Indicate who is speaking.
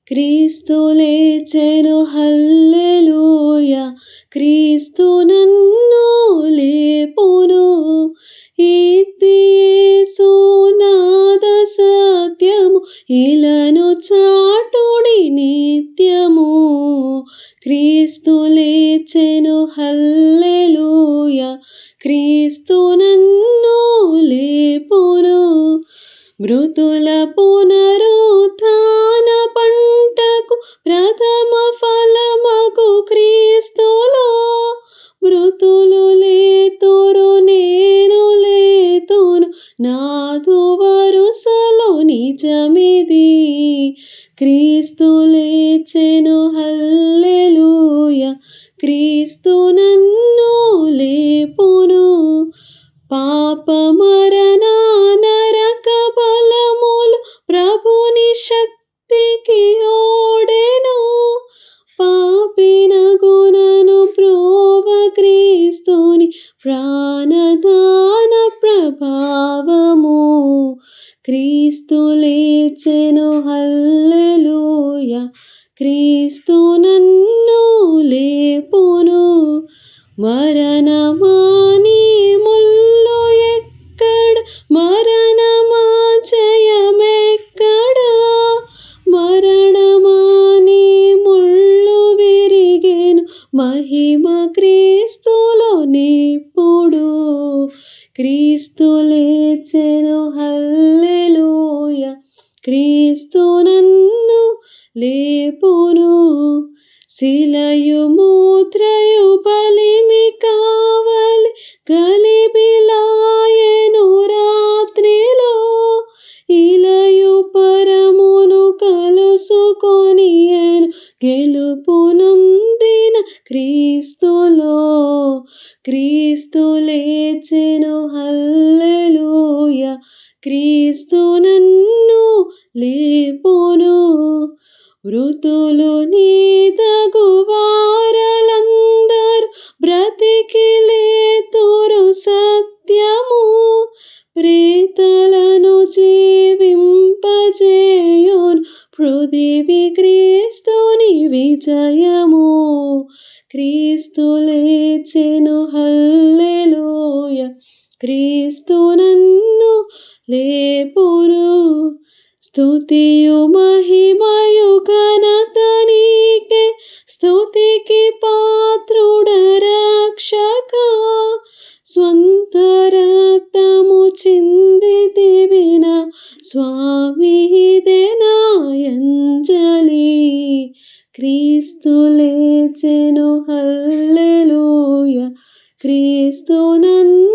Speaker 1: క్రీస్తు లేచెను హల్లెలూయా, క్రీస్తు నన్ను లేపును. ఇది యేసు నాద సత్యము, ఇలను చాటుడి నిత్యము. క్రీస్తు లేచెను హల్లెలూయా, క్రీస్తు నన్ను లేపును. మృతుల పునరుత్థాన పంటకు ప్రథమ ఫలమగు క్రీస్తులో, మృతులు లేతురు నేను లేతును, నాదు వరుసలో నిజమిది. క్రీస్తు లేచెను హల్లెలూయా, క్రీస్తు నన్ను లేపును. పాప మరణ నరక బలములు ప్రభుని శక్తికి ఓడెను. పాపినగునను ప్రోవ క్రీస్తుని ప్రాణదాన ప్రభావము. క్రీస్తు లేచెను హల్లెలూయా, క్రీస్తు నన్ను లేపును. మరణమాని ముల్లు ఎక్కడ, మరణమా జయమెక్కడ, మరణమాని ముళ్ళు విరిగెను, మహిమ క్రీస్తులో నిప్పుడు. క్రీస్తు లేచెను హల్లెలూయా, క్రీస్తు నన్ను లేపును. శిలయు మూత్రయు బలిమి కావలి గలిబిలాయెను రాత్రిలో, ఇలయు పరమును కలుసుకొనియెను గెలుపునొందిన క్రీస్తులో. క్రీస్తు లేచెను హల్లెలూయా, క్రీస్తు నన్ను లేపును. మృతులు నీదగు వారలందరూ బ్రతికి లేతురు సత్యము, ప్రేతలను జీవింపజేయును పృథివీ క్రీస్తుని విజయము. క్రీస్తు లేచెను హల్లెలూయా, క్రీస్తు నన్ను లేపును. స్తుతియు మహిమయు ఘనత నీకే, స్తుతికి పాత్రుడ రక్షక. స్వంత రక్తము చిందితివిన స్వామి ఇదే నా అంజలి. క్రీస్తు లేచెను హల్లెలూయా, క్రీస్తు నన్ను